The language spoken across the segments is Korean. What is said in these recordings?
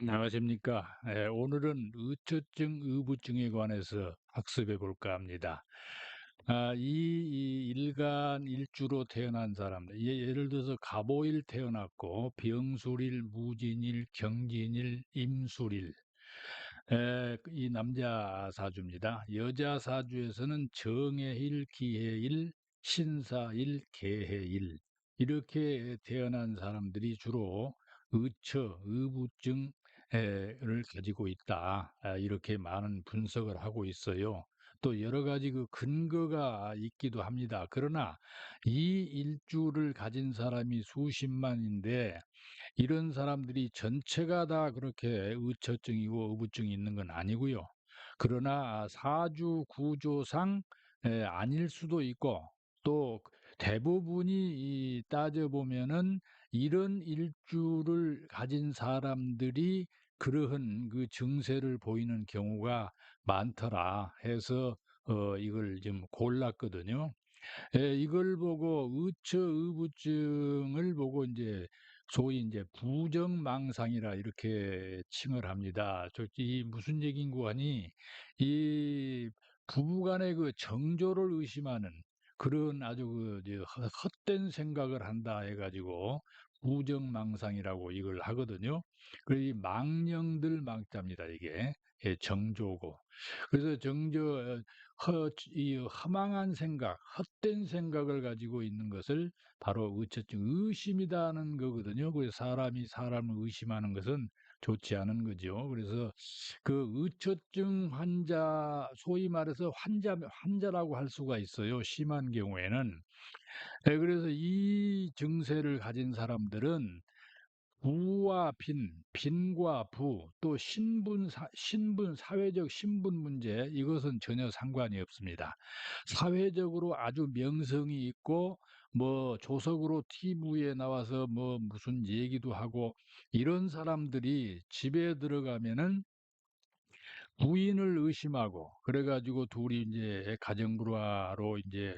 안녕하십니까. 오늘은 의처증, 의부증에 관해서 학습해 볼까 합니다. 이 일간 일주로 태어난 사람들, 예를 들어서 갑오일 태어났고, 병술일, 무진일, 경진일, 임술일, 이 남자 사주입니다. 여자 사주에서는 정해일, 기해일, 신사일, 계해일 이렇게 태어난 사람들이 주로 의처, 의부증을 가지고 있다. 이렇게 많은 분석을 하고 있어요. 또 여러 가지 그 근거가 있기도 합니다. 그러나 이 일주를 가진 사람이 수십만인데 이런 사람들이 전체가 다 그렇게 의처증이고 의부증이 있는 건 아니고요. 그러나 사주 구조상 아닐 수도 있고 또 대부분이 이 따져보면은 이런 일주를 가진 사람들이 그러한 그 증세를 보이는 경우가 많더라 해서 이걸 좀 골랐거든요. 이걸 보고 의처의부증을 보고 이제 소위 이제 부정망상이라 이렇게 칭을 합니다. 이 무슨 얘기인고 하니 이 부부 간의 그 정조를 의심하는 그런 아주 헛된 생각을 한다 해 가지고 부정망상이라고 이걸 하거든요. 이 망령들 망자입니다 이게. 정조고. 그래서 이 허망한 생각, 헛된 생각을 가지고 있는 것을 바로 의처증, 의심이다는 거거든요. 그래서 사람이 사람을 의심하는 것은 좋지 않은 거죠. 그래서 그 의처증 환자, 소위 말해서 환자라고 할 수가 있어요. 심한 경우에는. 그래서 이 증세를 가진 사람들은 부와 빈, 빈과 부, 또 사회적 신분 문제, 이것은 전혀 상관이 없습니다. 사회적으로 아주 명성이 있고, 뭐, 조석으로 TV에 나와서 뭐, 무슨 얘기도 하고, 이런 사람들이 집에 들어가면은 부인을 의심하고 그래 가지고 둘이 인제 가정불화로 인제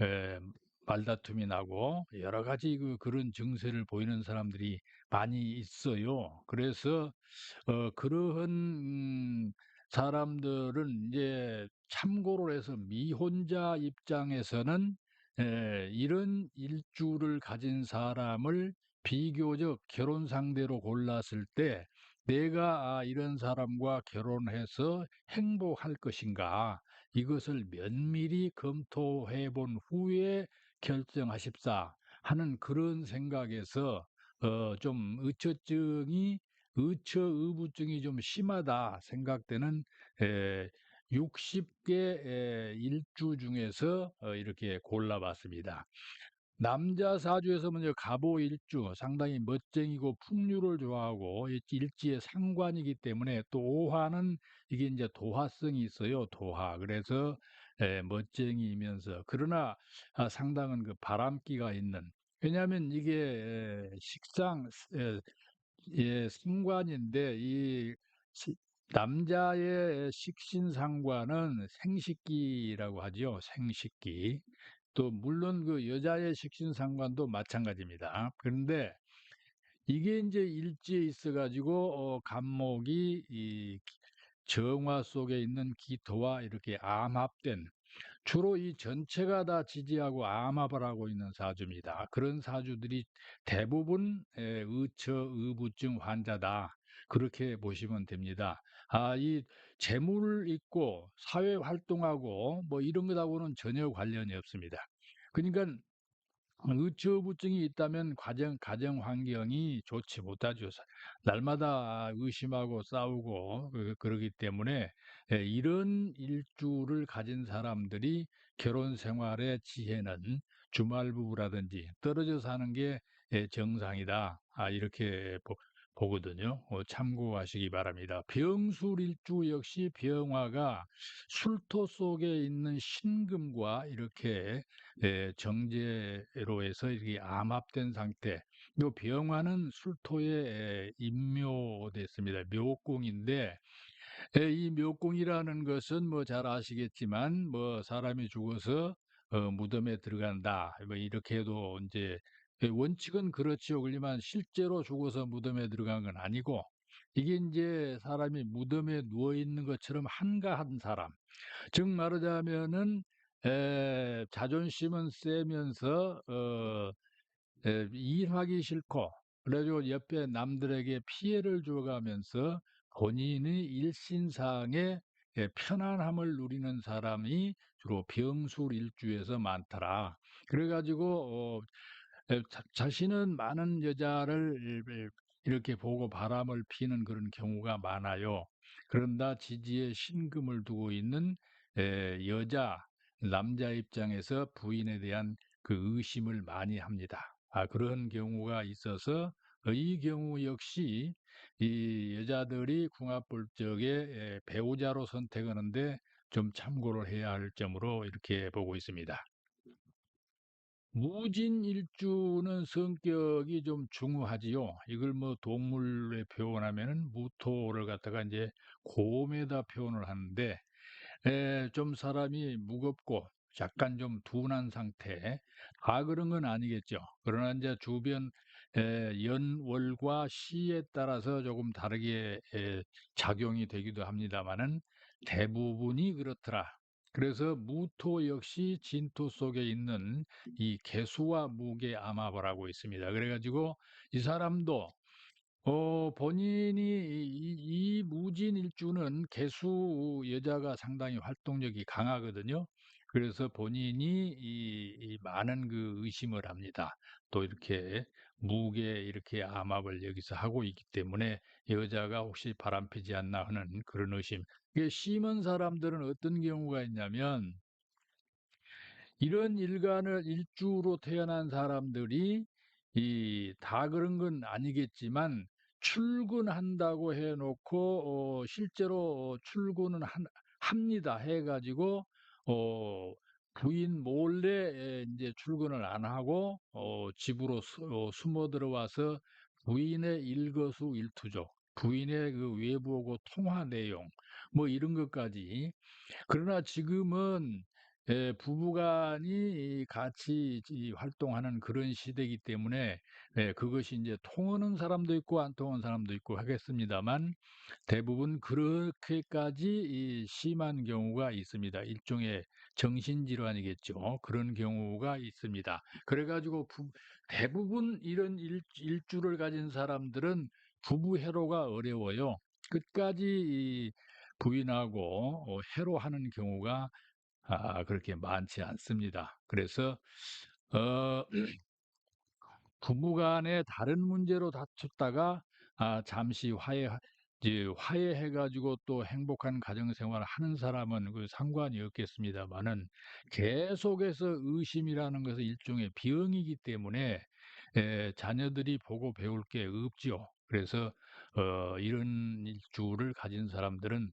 에 말다툼이 나고 여러 가지 그런 증세를 보이는 사람들이 많이 있어요. 그래서 그러한 사람들은 인제 참고로 해서 미혼자 입장에서는 이런 일주를 가진 사람을 비교적 결혼 상대로 골랐을 때 '내가 이런 사람과 결혼해서 행복할 것인가.' 이것을 면밀히 검토해 본 후에 결정하십사 하는 그런 생각에서 좀 의처의부증이 좀 심하다 생각되는 에 60개 일주 중에서 이렇게 골라 봤습니다. 남자 사주에서 먼저 갑오일주 상당히 멋쟁이고 풍류를 좋아하고 이 일지의 상관이기 때문에 또 오화는 이게 이제 도화성이 있어요. 도화. 그래서 멋쟁이이면서 그러나 상당한 그 바람기가 있는 왜냐하면 이게 식상 상관인데 이 시 남자의 식신상관은 생식기라고 하죠. 생식기. 또 물론 그 여자의 식신상관도 마찬가지입니다. 그런데 이게 이제 일지에 있어 가지고 간목이 이 정화 속에 있는 기토와 이렇게 암합된 주로 이 전체가 다 지지하고 암합을 하고 있는 사주입니다. 그런 사주들이 대부분 의처의부증 환자다. 그렇게 보시면 됩니다. 이 재물 있고 사회 활동하고 뭐 이런 것하고는 전혀 관련이 없습니다. 그러니까 의처부증이 있다면 가정 환경이 좋지 못하죠. 날마다 의심하고 싸우고 그러기 때문에 이런 일주를 가진 사람들이 결혼 생활의 지혜는 주말 부부라든지 떨어져 사는 게 정상이다. 이렇게 보거든요. 참고하시기 바랍니다. 병술일주 역시 병화가 술토 속에 있는 신금과 이렇게 정제로 해서 이렇게 암합된 상태. 요 병화는 술토에 임묘됐습니다. 묘공인데 이 묘공이라는 것은 뭐 잘 아시겠지만 뭐 사람이 죽어서 무덤에 들어간다. 뭐 이렇게 해도 인제 원칙은 그렇지요. 그렇지만 실제로 죽어서 무덤에 들어간 건 아니고 이게 이제 사람이 무덤에 누워 있는 것처럼 한가한 사람. 즉 말하자면은 자존심은 세면서 일하기 싫고, 그래 가지고 옆에 남들에게 피해를 줘 가면서 본인의 일신상의 편안함을 누리는 사람이 주로 병술일주에서 많더라. 그래 가지고 자신은 많은 여자를 이렇게 보고 바람을 피는 그런 경우가 많아요. 그런다 지지에 신금을 두고 있는 여자, 남자 입장에서 부인에 대한 그 의심을 많이 합니다. 그런 경우가 있어서 이 경우 역시 이 여자들이 궁합 볼 적에 배우자로 선택하는데 좀 참고를 해야 할 점으로 이렇게 보고 있습니다. 무진일주는 성격이 좀 중후하지요. 이걸 뭐 동물에 표현하면은 무토를 갖다가 이제 곰에다 표현을 하는데, 좀 사람이 무겁고 약간 좀 둔한 상태. 다 그런 건 아니겠죠. 그러나 이제 주변 연월과 시에 따라서 조금 다르게 작용이 되기도 합니다마는 대부분이 그렇더라. 그래서 무토 역시 진토 속에 있는 이 개수와 무게 암합을 있습니다. 그래 가지고 이 사람도 본인이 이 무진일주는 개수 여자가 상당히 활동력이 강하거든요. 그래서 본인이 이 많은 그 의심을 합니다. 또 이렇게 무게 이렇게 암압을 여기서 하고 있기 때문에 '여자가 혹시 바람피지 않나.' 하는 그런 의심. 이게 심한 사람들은 어떤 경우가 있냐면, 이런 일간을 일주로 태어난 사람들이 이 다 그런 건 아니겠지만 출근한다고 해 놓고 실제로 출근은 합니다. 해 가지고 어 부인 몰래 인제 출근을 안 하고 집으로 숨어 들어와서 부인의 일거수일투족, 부인의 그 외부하고 통화 내용 뭐 이런 것까지. 그러나 지금은 부부간이 이 같이 활동하는 그런 시대이기 때문에 그것이 이제 통하는 사람도 있고 안 통하는 사람도 있고 하겠습니다만, 대부분 그렇게까지 이 심한 경우가 있습니다. 일종의 정신질환이겠죠. 그런 경우가 있습니다. 그래 가지고 대부분 이런 일주를 가진 사람들은 부부 해로가 어려워요. 끝까지 이 부인하고 해로하는 경우가 그렇게 많지 않습니다. 그래서 어 부부 간에 다른 문제로 다퉜다가 잠시 이제 화해해 가지고 또 행복한 가정 생활을 하는 사람은 그 상관이 없겠습니다마는, 계속해서 의심이라는 것은 일종의 병이기 때문에 자녀들이 보고 배울 게 없지요. 그래서 이런 일주를 가진 사람들은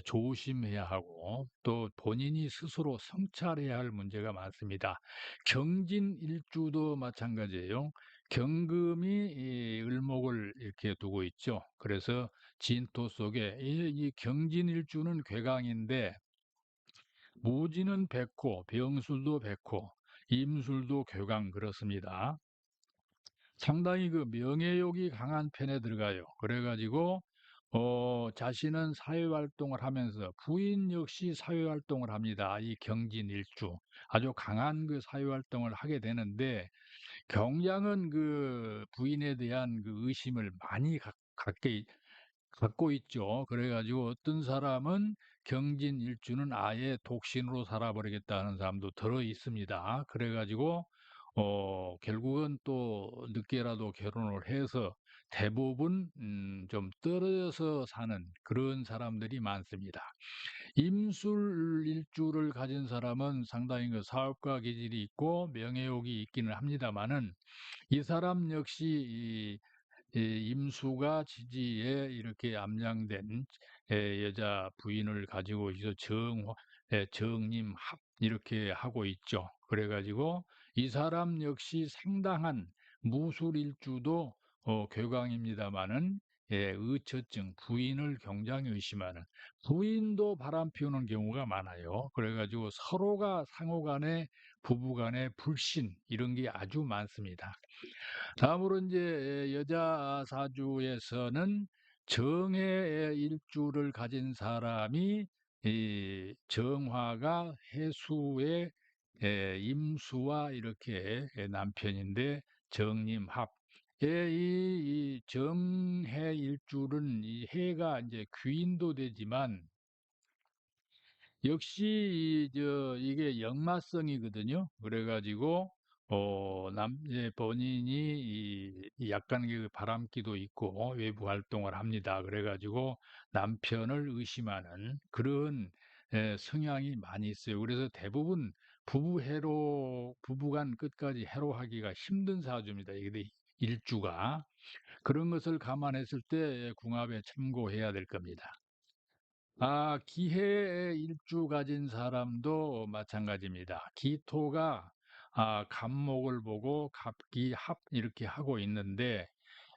조심해야 하고, 또 본인이 스스로 성찰해야 할 문제가 많습니다. 경진일주도 마찬가지예요. 경금이 이 을목을 이렇게 두고 있죠. 그래서 진토 속에 이 경진일주는 괴강인데, 무진은 백호, 병술도 백호, 임술도 괴강 그렇습니다. 상당히 그 명예욕이 강한 편에 들어가요. 그래 가지고 자신은 사회 활동을 하면서 부인 역시 사회 활동을 합니다. 이 경진일주. 아주 강한 그 사회 활동을 하게 되는데, 경량은 그 부인에 대한 그 의심을 많이 갖게 갖고 있죠. 그래 가지고 어떤 사람은 경진일주는 아예 독신으로 살아버리겠다는 사람도 들어 있습니다. 그래 가지고 결국은 또 늦게라도 결혼을 해서 대부분 좀 떨어져서 사는 그런 사람들이 많습니다. 임술일주를 가진 사람은 상당히 그 사업가 기질이 있고 명예욕이 있기는 합니다마는, 이 사람 역시 이 임수가 지지에 이렇게 암양된 여자 부인을 가지고 있어 정님 합 이렇게 하고 있죠. 그래 가지고 이 사람 역시 상당한 무술일주도 괴강입니다마는 의처증, 부인을 굉장히 의심하는, 부인도 바람 피우는 경우가 많아요. 그래 가지고 서로가 상호 간에 부부 간에 불신 이런 게 아주 많습니다. 다음으로 이제 여자 사주에서는 정해의 일주를 가진 사람이 이 정화가 해수의 임수와 이렇게 남편인데 정림합. 이 정해 일주는 이 해가 이제 귀인도 되지만 역시 이게 역마성이거든요. 그래 가지고 본인이 이 약간 그 바람기도 있고 외부 활동을 합니다. 그래 가지고 남편을 의심하는 그런 성향이 많이 있어요. 그래서 대부분 부부간 끝까지 해로하기가 힘든 사주입니다. 이게 일주가. 그런 것을 감안했을 때 궁합에 참고해야 될 겁니다. 기해의 일주 가진 사람도 마찬가지입니다. 기토가 갑목을 보고 갑기합 이렇게 하고 있는데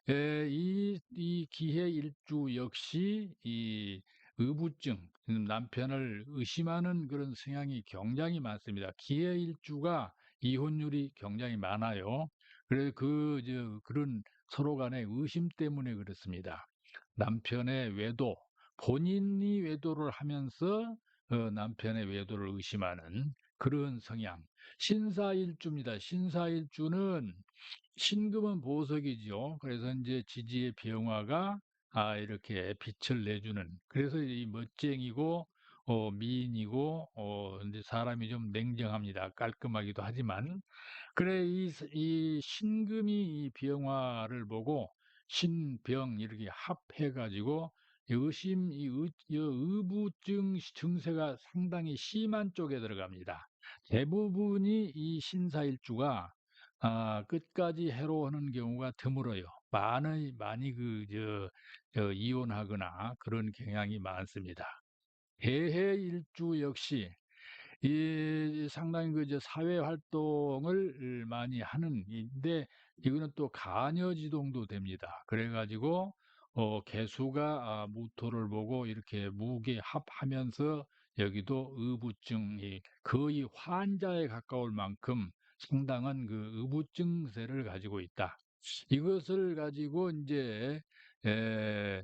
이 기해 일주 역시 이 의부증, 남편을 의심하는 그런 성향이 굉장히 많습니다. 기해 일주가 이혼율이 굉장히 많아요. 그래서 그런 서로 간의 의심 때문에 그렇습니다. 남편의 외도, 본인이 외도를 하면서 남편의 외도를 의심하는 그런 성향. 신사일주입니다. 신사일주는 신금은 보석이죠. 그래서 이제 지지의 병화가 이렇게 빛을 내주는. 그래서 이 멋쟁이고 미인이고 이제 사람이 좀 냉정합니다. 깔끔하기도 하지만 그래 이 신금이 이 병화를 보고 신병 이렇게 합해 가지고 의심 이 의부증 증세가 상당히 심한 쪽에 들어갑니다. 대부분이 이 신사일주가 끝까지 해로워하는 경우가 드물어요. 많이 이혼하거나 그런 경향이 많습니다. 대해일주 역시 이 상당히 사회 활동을 많이 하는 인데 이거는 또 가녀지동도 됩니다. 그래 가지고 개수가 무토를 보고 이렇게 무게합하면서 여기도 의부증이 거의 환자에 가까울 만큼 상당한 그 의부증세를 가지고 있다. 이것을 가지고 이제 에,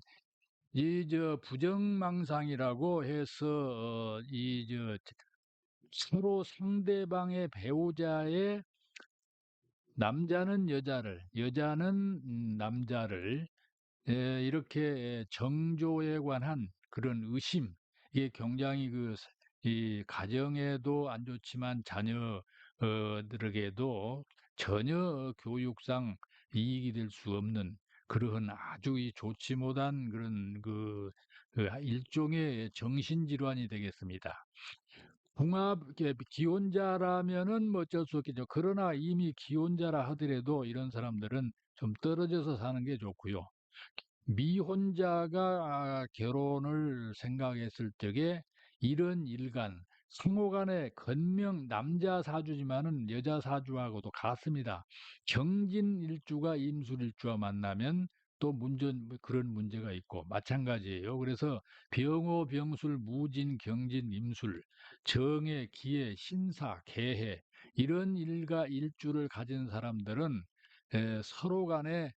부정망상이라고 해서 서로 상대방의 배우자의 남자는 여자를, 여자는 남자를 이렇게 정조에 관한 그런 의심, 이게 굉장히 이 가정에도 안 좋지만 자녀들에게도 전혀 교육상 이익이 될 수 없는 그러한 아주 좋지 못한 그런 일종의 정신질환이 되겠습니다. 이렇게 기혼자라면은 뭐 어쩔 수 없겠죠. 그러나 이미 기혼자라 하더라도 이런 사람들은 좀 떨어져서 사는 게 좋고요. 미혼자가 결혼을 생각했을 적에 이런 일간, 상호 간의 건명, 남자 사주지만은 여자 사주하고도 같습니다. 경진 일주가 임술 일주와 만나면 또 그런 문제가 있고 마찬가지예요. 그래서 병호, 병술, 무진, 경진, 임술, 정해, 기해, 신사, 계해 이런 일가 일주를 가진 사람들은 서로 간에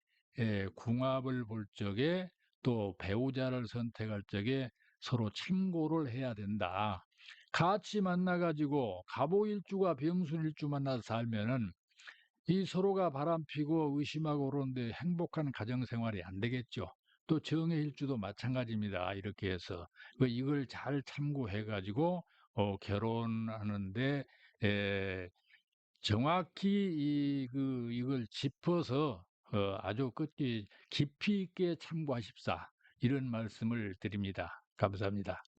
궁합을 볼 적에 또 배우자를 선택할 적에 서로 참고를 해야 된다. 같이 만나가지고 갑오일주가 병술일주 만나서 살면은 이 서로가 바람피고 의심하고 그러는데 행복한 가정생활이 안 되겠죠. 또 정해일주도 마찬가지입니다. 이렇게 해서 이걸 잘 참고해가지고 결혼하는데 에, 정확히 이걸 짚어서 아주 끝이 깊이 있게 참고하십사 이런 말씀을 드립니다. 감사합니다.